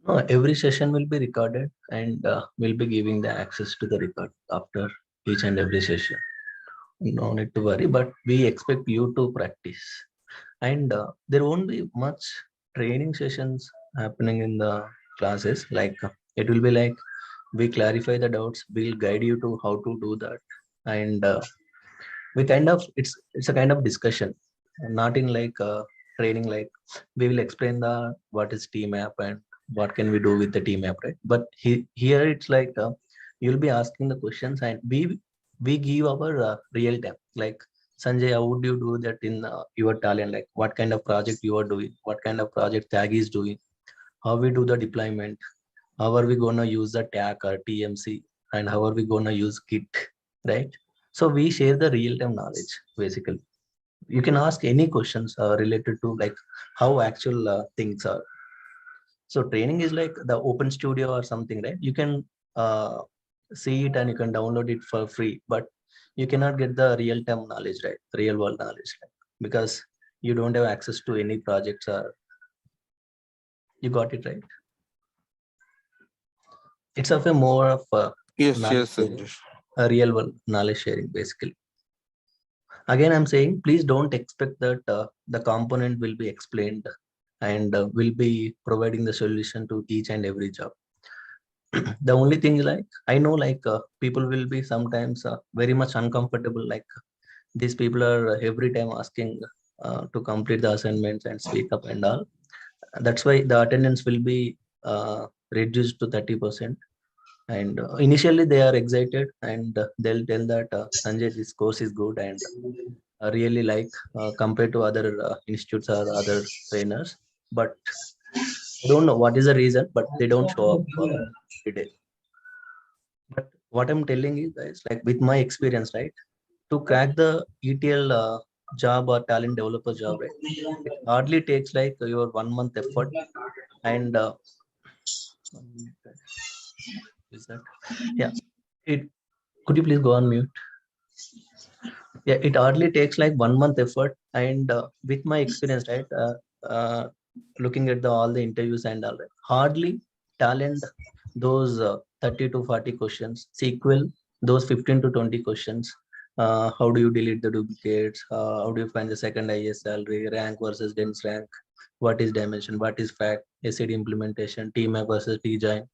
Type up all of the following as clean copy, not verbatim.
No, every session will be recorded and we'll be giving the access to the record after each and every session. No need to worry, but we expect you to practice. And there won't be much training sessions happening in the classes. Like it will be like we clarify the doubts, we'll guide you to how to do that. And we kind of it's a kind of discussion, not in like training. Like we will explain the what is team app and what can we do with the team app, right? But here it's like you'll be asking the questions and we give our real time. Like, Sanjay, how would you do that in your Talend? Like what kind of project you are doing, what kind of project Tag is doing, how we do the deployment, how are we going to use the tag or TMC, and how are we going to use Git, right? So we share the real-time knowledge basically. You can ask any questions related to like how actual things are. So training is like the open studio or something, right? You can see it and you can download it for free, but you cannot get the real-time knowledge, right? Real world knowledge, right? Because you don't have access to any projects. Or you got it right. It's of a more of a Yes, knowledge yes, sharing, Sanjesh. a real world knowledge sharing basically. Again, I'm saying please don't expect that the component will be explained and will be providing the solution to each and every job. The only thing is like I know like people will be sometimes very much uncomfortable. Like these people are every time asking to complete the assignments and speak up and all. That's why the attendance will be reduced to 30%. And initially they are excited and they'll tell that Sanjay, this course is good and really like compared to other institutes or other trainers. But I don't know what is the reason, but they don't show up every day. But what I'm telling you guys, like with my experience, right, to crack the ETL job or talent developer job, right, it hardly takes like your 1 month effort. And is that, yeah, it, could you please go on mute? Yeah, it hardly takes like 1 month effort. And with my experience, right, looking at the all the interviews and all that, hardly Talend those 30 to 40 questions, SQL those 15 to 20 questions. How do you delete the duplicates? How do you find the second highest salary, rank versus dense rank, what is dimension, what is fact, SAD implementation, tmap versus tjoin,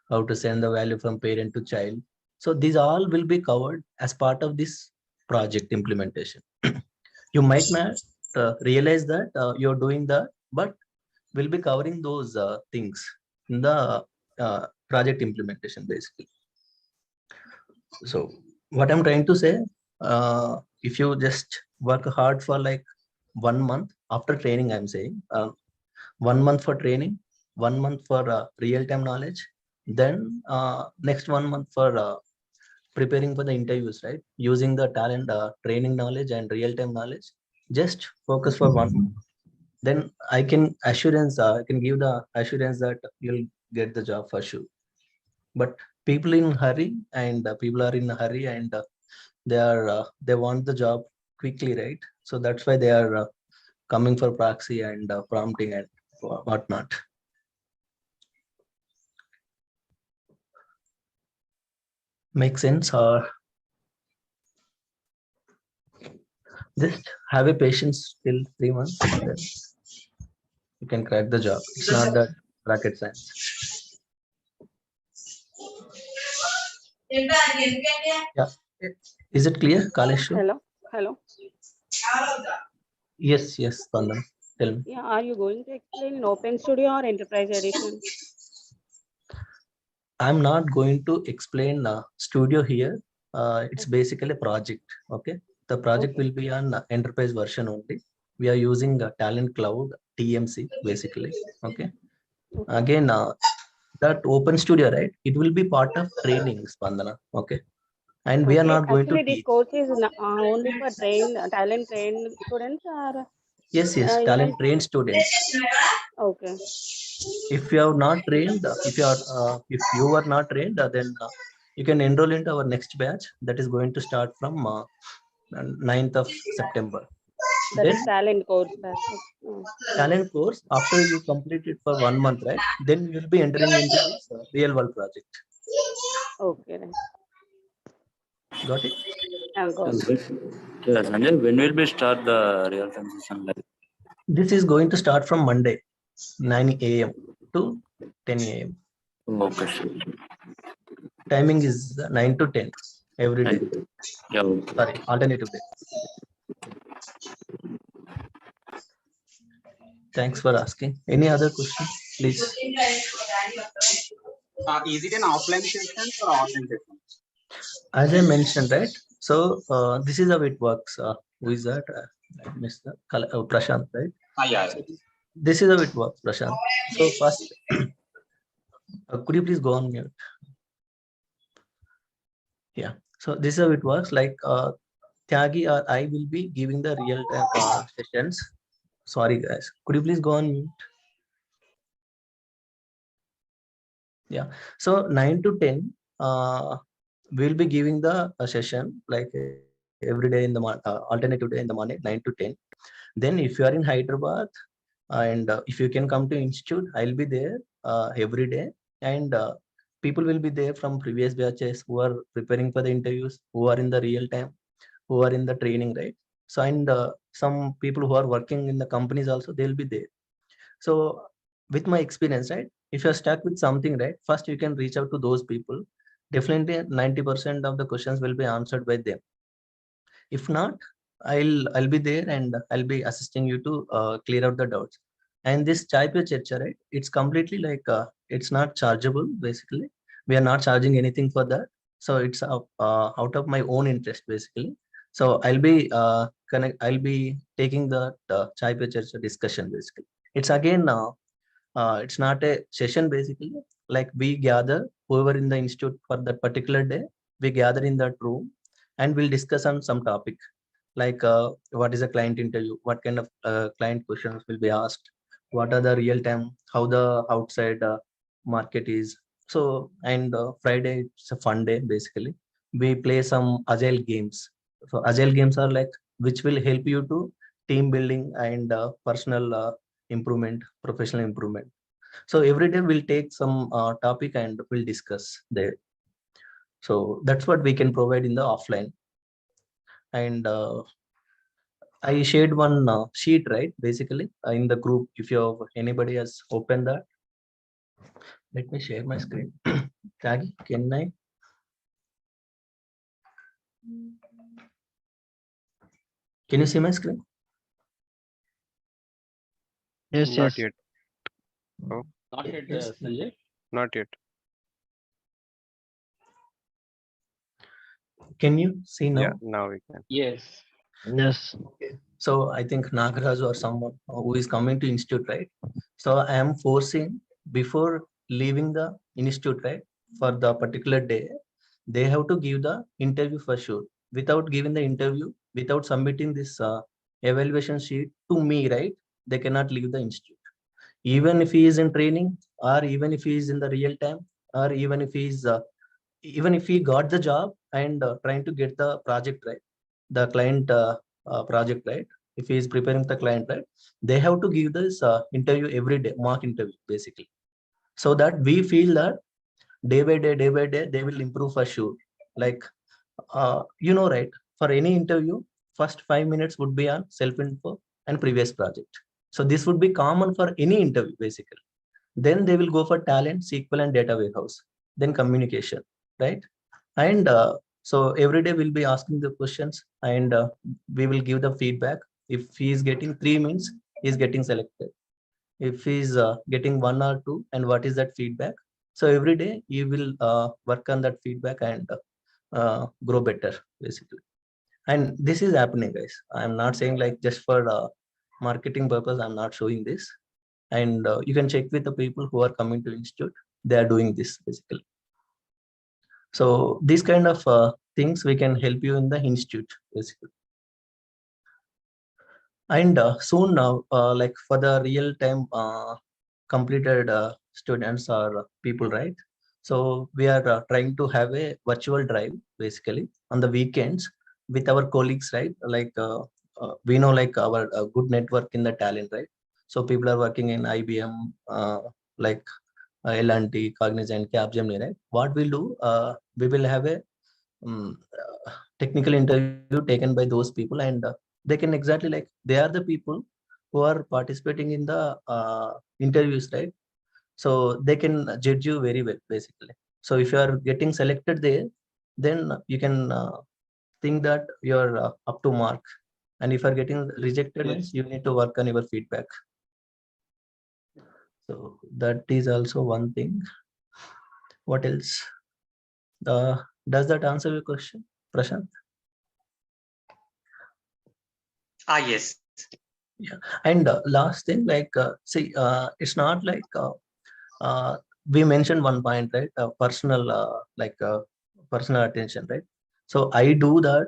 how to send the value from parent to child. So these all will be covered as part of this project implementation. You might not realize that you're doing that, but we'll be covering those things in the project implementation basically. So what I'm trying to say, if you just work hard for like 1 month after training, I'm saying 1 month for training, 1 month for real-time knowledge, then next 1 month for preparing for the interviews, right? Using the talent training knowledge and real-time knowledge, just focus for 1 month. Then I can give the assurance that you'll get the job for sure. But people in hurry and people are in a hurry and they want the job quickly, right? So that's why they are coming for proxy and prompting and whatnot. Make sense? Or just have a patience till 3 months, then you can crack the job. It's not that rocket science. Yeah. Is it clear, Kaleshu? Hello, hello. Yes, Pandam. Tell me. Yeah, are you going to explain in Open Studio or Enterprise Edition? I'm not going to explain Studio here. It's basically a project. Okay. The project Okay. will be on enterprise version only. We are using Talent Cloud TMC basically. Okay. Okay. Again, that Open Studio, right? It will be part of training, Spandana. Okay. And we are Okay. not going to Actually, this teach. course is only for talent trained students or Yes, even. talent trained students. Okay. If you are not trained, if you are not trained, then you can enroll into our next batch that is going to start from 9th of September. That Then is talent course. talent course, after you complete it for 1 month, right? Then you will be entering into this real world project. Okay, right. Got it? Got it. Yeah, Sanjay, when will we start the real time session? Like, This is going to start from Monday, 9 a.m. to 10 a.m. okay, sure. Timing is 9 to 10 every day. Yeah, okay. Sorry, alternative day. Thanks for asking. Any other question, please? Is it an offline session or online session? As I mentioned, right? So this is how it works. Who is that? I missed the Prashant, right? Yeah. So this is how it works, Prashant. So first, could you please go on mute? Yeah. So this is how it works. Like Tyagi or I will be giving the real time sessions. Sorry, guys. Could you please go on mute? Yeah. So 9 to 10, we'll be giving the session like every day in the alternative day in the morning, 9 to 10. Then if you are in Hyderabad and if you can come to institute, I'll be there every day. And people will be there from previous batches who are preparing for the interviews, who are in the real time, who are in the training, right? So and some people who are working in the companies also, they'll be there. So with my experience, right, if you're stuck with something, right, first you can reach out to those people. Definitely 90% of the questions will be answered by them. If not, I'll be there and I'll be assisting you to clear out the doubts. And this chai pe charcha, right, it's completely like it's not chargeable. Basically, we are not charging anything for that. So it's out of my own interest, basically. So I'll be taking the chai pe charcha discussion, basically. It's again it's not a session, basically. Like we gather whoever in the institute for that particular day, we gather in that room and we'll discuss on some topic, like what is a client interview, what kind of client questions will be asked, what are the real time, how the outside market is. So and Friday it's a fun day, basically. We play some agile games. So agile games are like which will help you to team building and personal improvement, professional improvement. So every day we'll take some topic and we'll discuss there. So that's what we can provide in the offline. And I shared one sheet, right? Basically, in the group. If anybody has opened that, let me share my screen. Tagi, can I? Can you see my screen? Yes, Not yes. yet. Oh, Not yet, Yes. Sanjay. not yet. Can you see now? Yeah, now we can. Yes. Yes. Okay. So I think Nagaraj or someone who is coming to institute, right? So I am forcing before leaving the institute, right? For the particular day, they have to give the interview for sure. Without giving the interview, without submitting this evaluation sheet to me, right? They cannot leave the institute. Even if he is in training, or even if he is in the real time, or even if he got the job and trying to get the project, right, the client project, right, if he is preparing the client, right, they have to give this interview every day, mock interview, basically, so that we feel that day by day they will improve for sure. Like right, for any interview, first 5 minutes would be on self info and previous project. So this would be common for any interview, basically. Then they will go for talent, SQL, and data warehouse, then communication, right? And so every day we'll be asking the questions, and we will give the feedback. If he is getting 3 means he's getting selected. If he's getting 1 or 2, and what is that feedback? So every day you will work on that feedback and grow better, basically. And this is happening, guys. I'm not saying like just for marketing purpose, I'm not showing this. And you can check with the people who are coming to institute, they are doing this, basically. So these kind of things we can help you in the institute, basically. And soon now, like for the real time completed students or people, right? So we are trying to have a virtual drive, basically, on the weekends with our colleagues, right? Like we know like our good network in the talent, right? So people are working in IBM, like L&T, Cognizant, Capgemini, right? What we'll do, we will have a technical interview taken by those people, and they can exactly like they are the people who are participating in the interviews, right? So they can judge you very well, basically. So if you are getting selected there, then you can think that you're up to mark. And if you are getting rejected, means you need to work on your feedback. So that is also one thing. What else? Does that answer your question, Prashant? Yes. Yeah. And last thing, like, see, it's not like uh, we mentioned one point, right? Personal, personal attention, right? So I do that.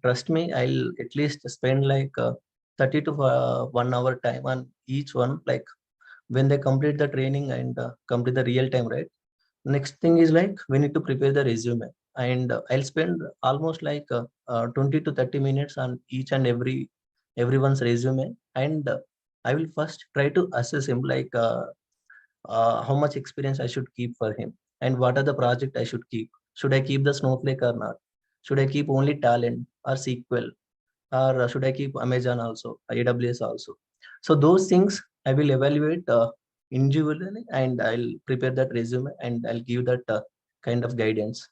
Trust me, I'll at least spend like 30 to 1 hour time on each one. Like when they complete the training and complete the real time, right? Next thing is like we need to prepare the resume, and I'll spend almost like 20 to 30 minutes on each and everyone's resume, and I will first try to assess him, like how much experience I should keep for him, and what are the project I should keep. Should I keep the Snowflake or not? Should I keep only Talent or SQL, or should I keep Amazon also, AWS also? So those things I will evaluate individually, and I'll prepare that resume, and I'll give that kind of guidance.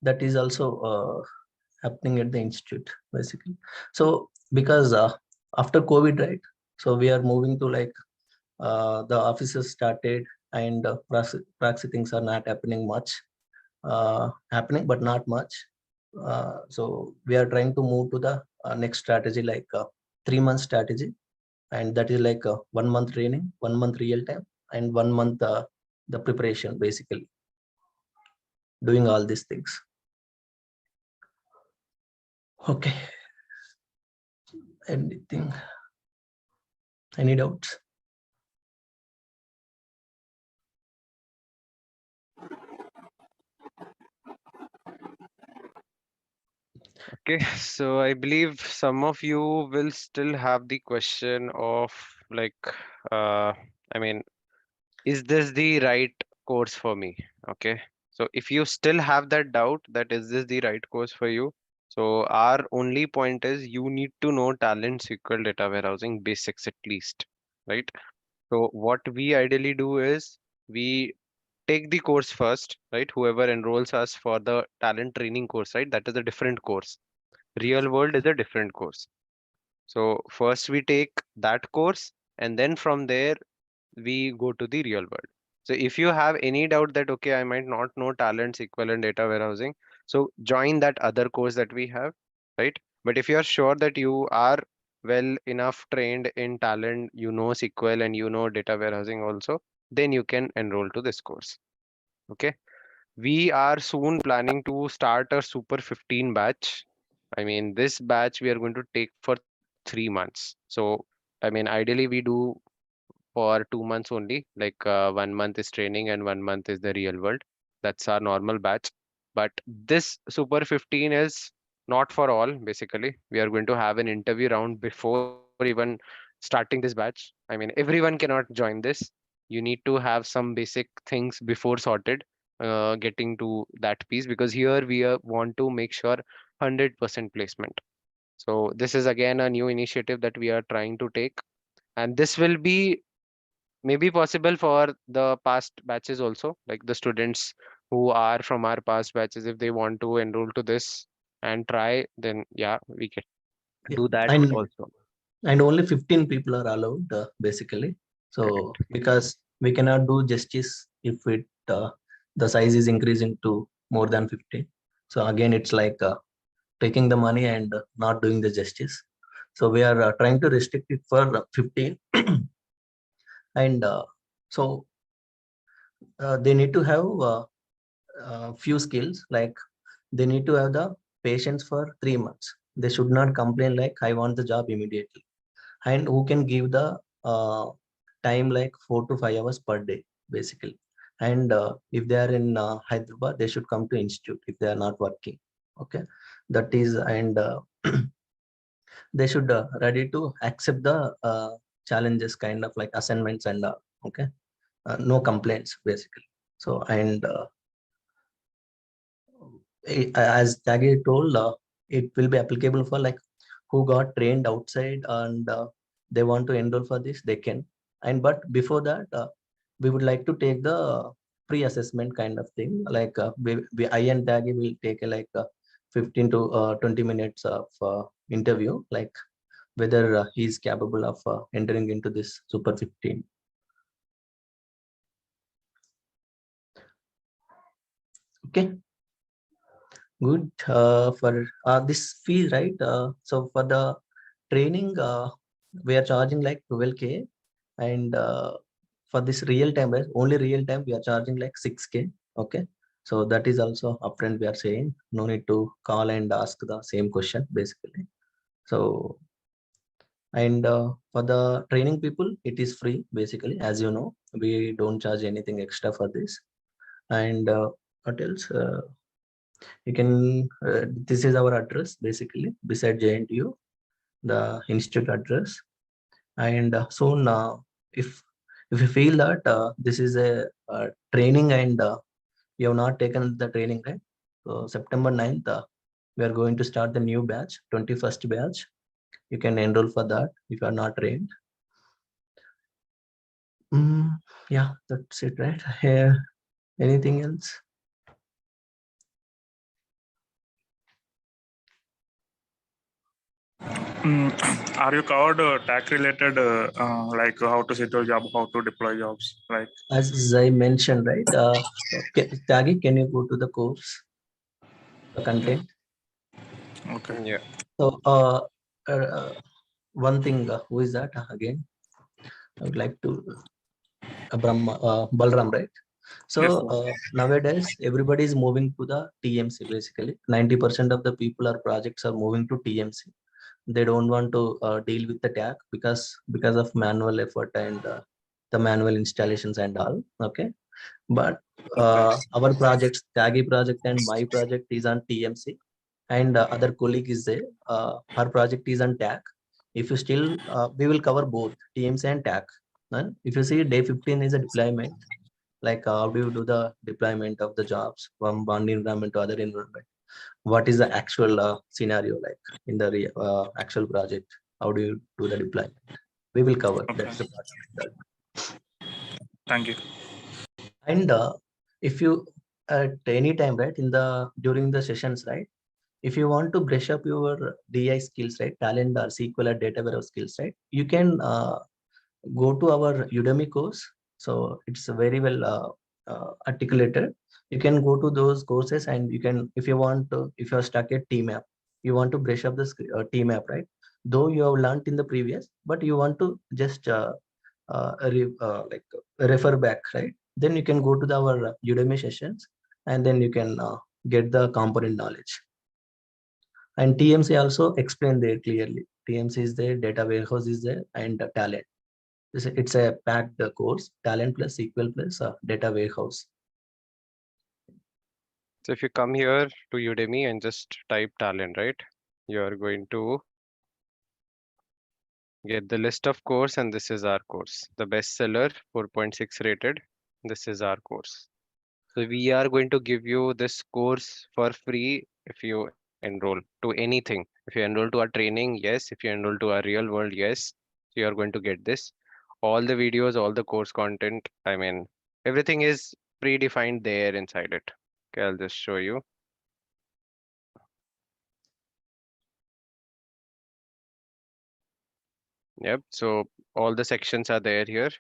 That is also happening at the institute, basically. So because after COVID, right? So we are moving to like the offices started, and praxis things are not happening much, happening but not much. So we are trying to move to the next strategy, like 3 month strategy, and that is like 1 month training, 1 month real time, and 1 month the preparation, basically doing all these things. Okay. Anything? Any doubts? Okay, so I believe some of you will still have the question of like, uh, I mean, is this the right course for me? Okay, so if you still have that doubt that is this the right course for you, so our only point is you need to know Talent SQL data warehousing basics at least, right? So what we ideally do is we take the course first, right? Whoever enrolls us for the talent training course, right? That is a different course. Real world is a different course. So first we take that course, and then from there we go to the real world. So if you have any doubt that okay, I might not know Talent SQL and data warehousing, so join that other course that we have, right? But if you are sure that you are well enough trained in Talent, you know SQL and you know data warehousing also, then you can enroll to this course. Okay. We are soon planning to start a Super 15 batch. I mean, this batch we are going to take for 3 months. So, I mean, ideally we do for 2 months only, like 1 month is training and 1 month is the real world. That's our normal batch. But this Super 15 is not for all, basically. We are going to have an interview round before even starting this batch. I mean, everyone cannot join this. You need to have some basic things before sorted, getting to that piece, because here we want to make sure 100% placement. So this is again a new initiative that we are trying to take, and this will be maybe possible for the past batches also, like the students who are from our past batches, if they want to enroll to this and try, then yeah, we can Yeah. do that also. And only 15 people are allowed, basically. So Correct. because we cannot do justice if it the size is increasing to more than 50. So again, it's like taking the money and not doing the justice. So we are trying to restrict it for 15. And so they need to have few skills, like they need to have the patience for 3 months. They should not complain like I want the job immediately, and who can give the time like 4 to 5 hours per day, basically. And if they are in Hyderabad, they should come to institute if they are not working. Okay. that is, and they should ready to accept the challenges, kind of like assignments, and okay, no complaints basically. So, and as Tagi told, it will be applicable for like who got trained outside and they want to enroll for this, they can. And but before that, we would like to take the pre-assessment kind of thing. Like I and Tagi will take like 15 to 20 minutes of interview, like whether he is capable of entering into this Super 15. Okay. Good. For this fee, right? So for the training, we are charging like 12K, and for this real time, right? Only real time, we are charging like 6K. Okay. So that is also upfront. We are saying no need to call and ask the same question basically. So, and for the training people, it is free basically. As you know, we don't charge anything extra for this. And what else? You can, this is our address basically beside JNTU, the institute address. And soon, if you feel that this is a training and you have not taken the training, right? So September 9th, we are going to start the new batch, 21st batch. You can enroll for that if you are not trained. Yeah, that's it, right? Here, anything else? Are you covered tech related, like how to set your job, how to deploy jobs, like? As I mentioned, right? Tagi, can you go to the course, the content? Okay. Yeah. So, one thing, who is that again? I would like to Balram, right? So Yes, sir. nowadays everybody is moving to the TMC basically. 90% of the people or projects are moving to TMC. They don't want to deal with the tag because of manual effort and the manual installations and all. Okay, but our projects, Taggy project and my project is on TMC, and other colleague is there. Her project is on tag. If you still, we will cover both TMC and tag. And if you see day 15 is a deployment, like how do you do the deployment of the jobs from one environment to other environment? What is the actual scenario like in the actual project? How do you do the deployment? We will cover. Okay. That's the part of that. Thank you. And if you at any time, right, in the during the sessions, right, if you want to brush up your DI skills, right, Talend or SQL or data warehouse skills, right, you can go to our Udemy course. So it's very well articulated. You can go to those courses, and you can, if you want to, if you're stuck at TMAP, you want to brush up the TMAP, right? Though you have learned in the previous, but you want to just like refer back, right? Then you can go to our Udemy sessions, and then you can get the component knowledge. And TMC also explained there clearly. TMC is there, data warehouse is there, and Talend. It's a packed course, Talend plus SQL plus data warehouse. So if you come here to Udemy and just type Talend, right? You're going to get the list of course, and this is our course. The bestseller, 4.6 rated. This is our course. So we are going to give you this course for free if you enroll to anything. If you enroll to our training, yes. If you enroll to our real world, yes. So you are going to get this. All the videos, all the course content, I mean, everything is predefined there inside it. Okay, I'll just show you. Yep. So all the sections are there here,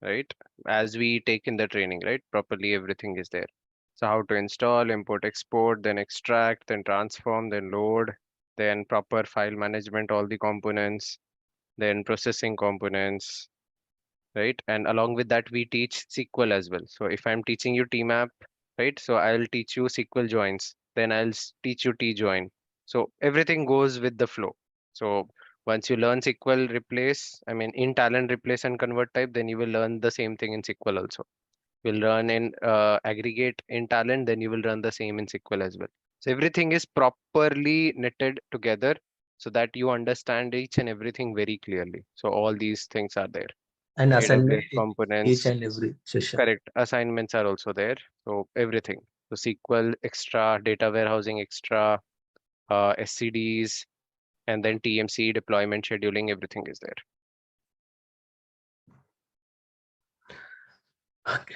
right? As we take in the training, right? Properly, everything is there. So how to install, import, export, then extract, then transform, then load, then proper file management, all the components, then processing components, right? And along with that, we teach SQL as well. So if I'm teaching you TMAP, right? So I'll teach you SQL joins, then I'll teach you T join. So everything goes with the flow. So once you learn SQL replace, I mean in Talend replace and convert type, then you will learn the same thing in SQL also. You'll learn in aggregate in Talend, then you will learn the same in SQL as well. So everything is properly knitted together so that you understand each and everything very clearly. So all these things are there. And assignment AWS in each components, and every session. correct. Assignments are also there. So everything. So SQL extra, data warehousing extra, SCDs, and then TMC deployment scheduling, everything is there. Okay.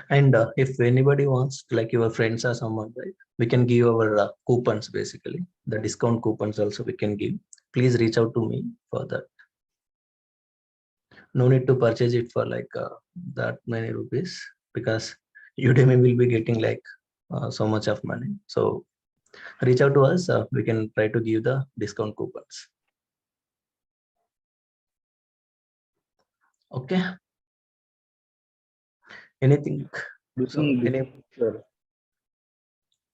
And if anybody wants, like your friends or someone, right, we can give our coupons, basically the discount coupons also we can give. Please reach out to me for that. No need to purchase it for like that many rupees, because Udemy will be getting like so much of money. So reach out to us, we can try to give the discount coupons. Okay. Anything? So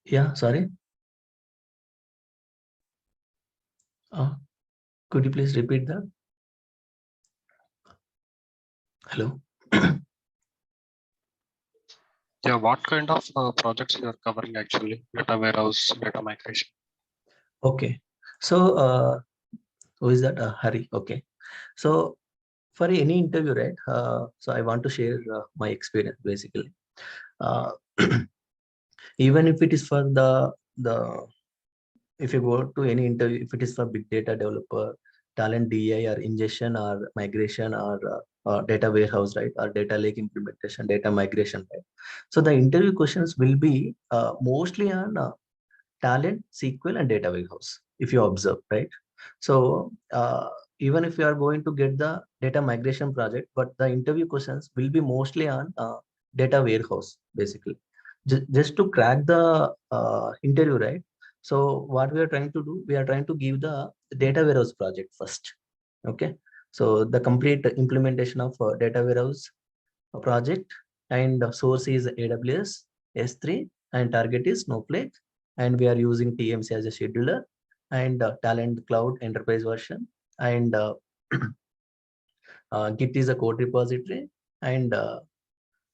yeah, sorry. Could you please repeat that? Hello. Yeah, what kind of projects you are covering actually? Data warehouse, data migration. Okay. So who is that? Hari. Okay. So for any interview, right? So I want to share my experience basically. Uh, even if it is for the if you go to any interview, if it is for big data developer, talent DI or ingestion or migration or data warehouse, right, or data lake implementation, data migration, right? So the interview questions will be mostly on talent, SQL, and data warehouse, if you observe, right? So even if you are going to get the data migration project, but the interview questions will be mostly on data warehouse, basically. Just to crack the interview, right? So what we are trying to do, we are trying to give the data warehouse project first. Okay. So the complete implementation of data warehouse project, and source is AWS S3 and target is Snowflake, and we are using TMC as a scheduler, and Talend Cloud Enterprise version, and Git is a code repository, and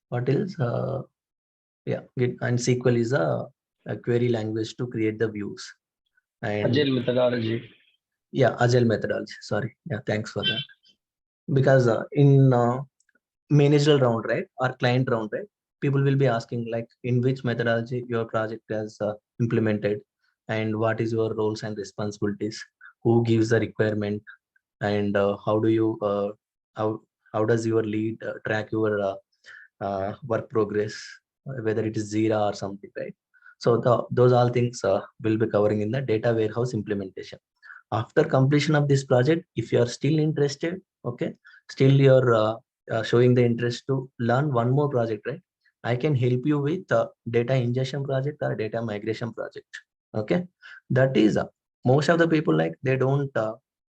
what else? Yeah, Git and SQL is a query language to create the views. And Agile methodology. yeah, agile methodology. Sorry. Yeah, thanks for that. Because in managerial round, right, or client round, right, people will be asking like in which methodology your project has implemented, and what is your roles and responsibilities, who gives the requirement, and how do you how how does your lead track your work progress, whether it is Jira or something, right? So those all things will be covering in the data warehouse implementation. After completion of this project, if you are still interested, okay, still you're showing the interest to learn one more project, right, I can help you with data ingestion project or data migration project. Okay, that is most of the people, like they don't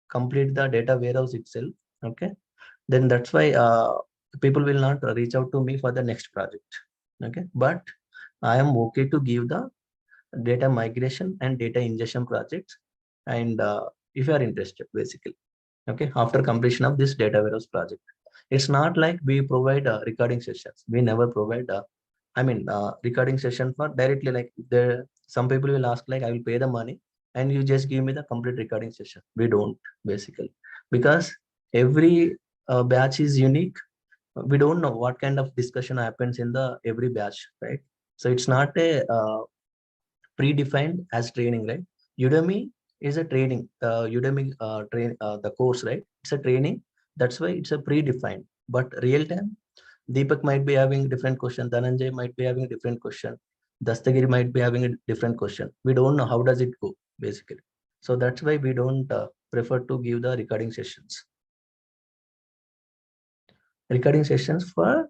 complete the data warehouse itself. Okay, then that's why people will not reach out to me for the next project. Okay, but I am okay to give the data migration and data ingestion projects, and if you are interested, basically. Okay, after completion of this data warehouse project, it's not like we provide recording sessions. We never provide recording session for directly, like the some people will ask like, I will pay the money and you just give me the complete recording session. We don't, basically, because every batch is unique. We don't know what kind of discussion happens in the every batch, right? So it's not a predefined as training, right? Udemy is a training, Udemy the course, right? It's a training. That's why it's a predefined. But real time, Deepak might be having different question, Dhananjay might be having a different question, Dastagiri might be having a different question. We don't know how does it go, basically. So that's why we don't prefer to give the recording sessions for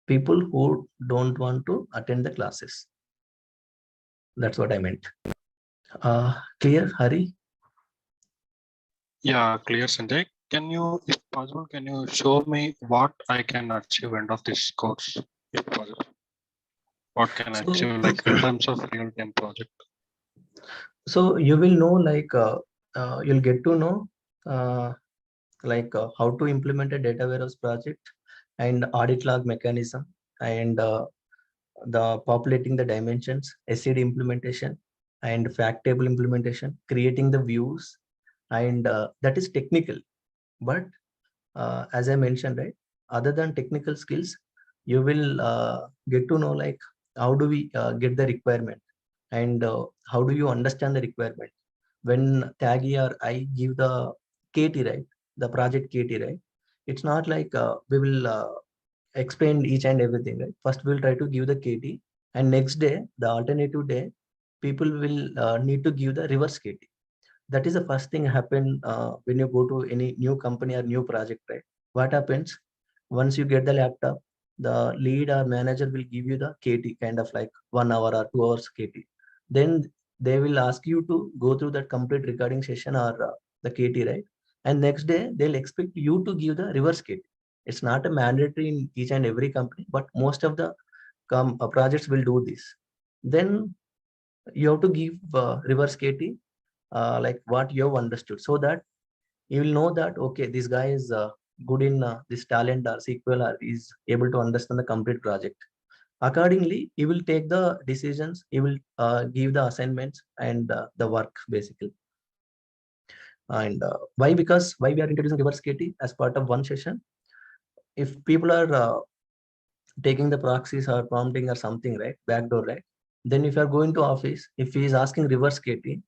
people who don't want to attend the classes. That's what I meant. Clear, Hari? Yeah, clear, Sanjay. Can you, if possible, can you show me what I can achieve end of this course, if possible? What can I So, achieve, like in terms of real-time project? so you will know, like you'll get to know how to implement a data warehouse project and audit log mechanism, and the populating the dimensions, SCD implementation, and fact table implementation, creating the views, and that is technical. But as I mentioned, right, other than technical skills, you will get to know like how do we get the requirement, and how do you understand the requirement. When Taggy or I give the KT, right, the project KT, right, it's not like we will explain each and everything, right. First we'll try to give the KT, and next day, the alternative day, people will need to give the reverse KT. That is the first thing happen when you go to any new company or new project, right? What happens once you get the laptop, the lead or manager will give you the KT, kind of like 1 hour or 2 hours KT. Then they will ask you to go through that complete recording session or the KT, right? And next day they'll expect you to give the reverse KT. It's not a mandatory in each and every company, but most of the projects will do this. Then you have to give reverse KT, like what you have understood, so that you will know that okay, this guy is good in this Talend or SQL, or is able to understand the complete project. Accordingly, he will take the decisions, he will give the assignments and the work basically. And why? Because why we are introducing reverse KT as part of one session? If people are taking the proxies or prompting or something, right, backdoor, right, then if you are going to office, if he is asking reverse KT,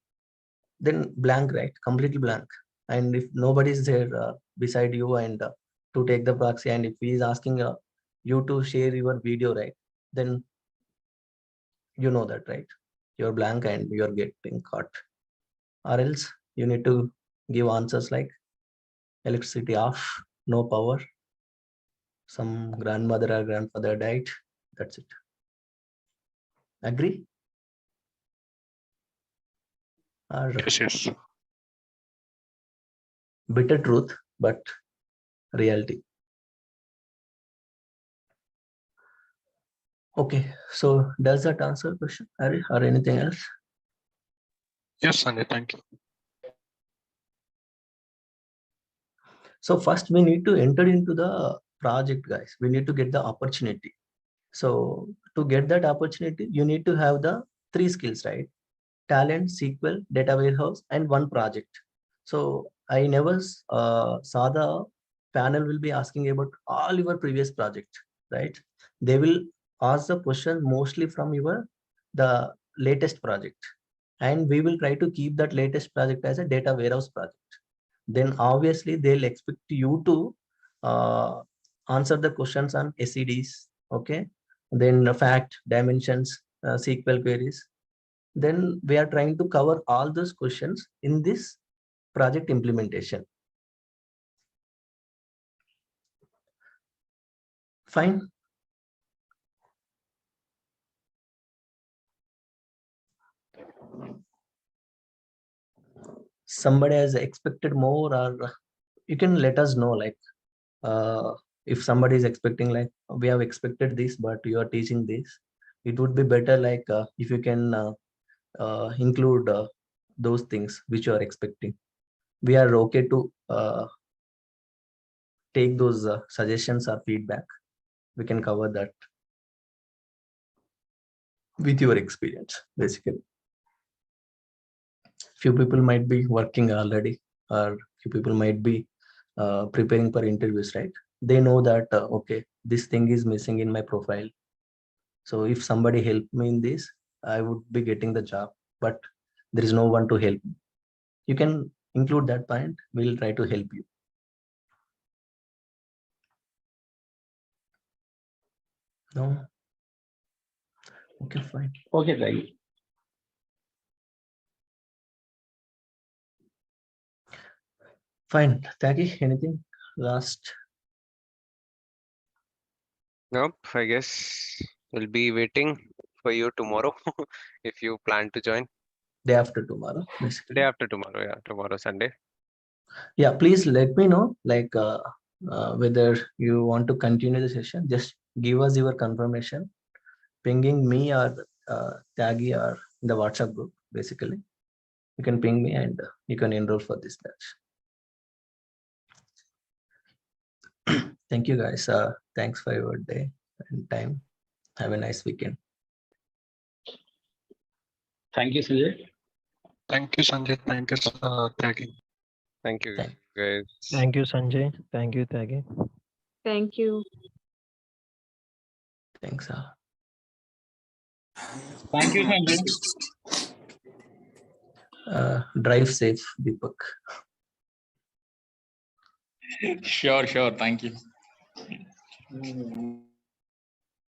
then blank, right, completely blank. And if nobody is there beside you and to take the proxy, and if he is asking you to share your video, right, then you know that, right, you're blank and you're getting caught. Or else you need to give answers like electricity off, no power, some grandmother or grandfather died, that's it. Agree? Or Yes. bitter truth, but reality. Okay, so does that answer the question, Harry, or anything else? Yes, Sanjay, thank you. So first we need to enter into the project, guys. We need to get the opportunity. So to get that opportunity, you need to have the 3 skills, right? Talent, SQL, data warehouse, and one project. So I never saw the panel will be asking about all your previous project, right? They will ask the question mostly from your the latest project, and we will try to keep that latest project as a data warehouse project. Then obviously they'll expect you to answer the questions on SEDs, okay? Then the fact, dimensions, SQL queries. Then we are trying to cover all those questions in this project implementation. Fine. Somebody has expected more, or you can let us know, like if somebody is expecting like we have expected this but you are teaching this, it would be better like if you can include those things which you are expecting. We are okay to take those suggestions or feedback. We can cover that with your experience basically. Few people might be working already, or few people might be preparing for interviews, right? They know that okay, this thing is missing in my profile, so if somebody help me in this, I would be getting the job, but there is no one to help me. You can include that point, we'll try to help you. No? Okay, fine. Okay, right. Fine. Taki, anything last? Nope, I guess we'll be waiting for you tomorrow if you plan to join. Day after tomorrow, basically. Day after tomorrow, yeah, tomorrow Sunday. Yeah, please let me know like whether you want to continue the session. Just give us your confirmation, pinging me or Taggy or in the WhatsApp group. Basically, you can ping me and you can enroll for this batch. Thank you, guys. Thanks for your day and time. Have a nice weekend. Thank you, Sanjay. Thank you, Sanjay. Thank you, Tyagi. Thank you, Thank- guys. Thank you, Sanjay. Thank you, Tyagi. Thank you. Thanks. Thank you, Sanjay. Drive safe, Deepak. Sure. Thank you.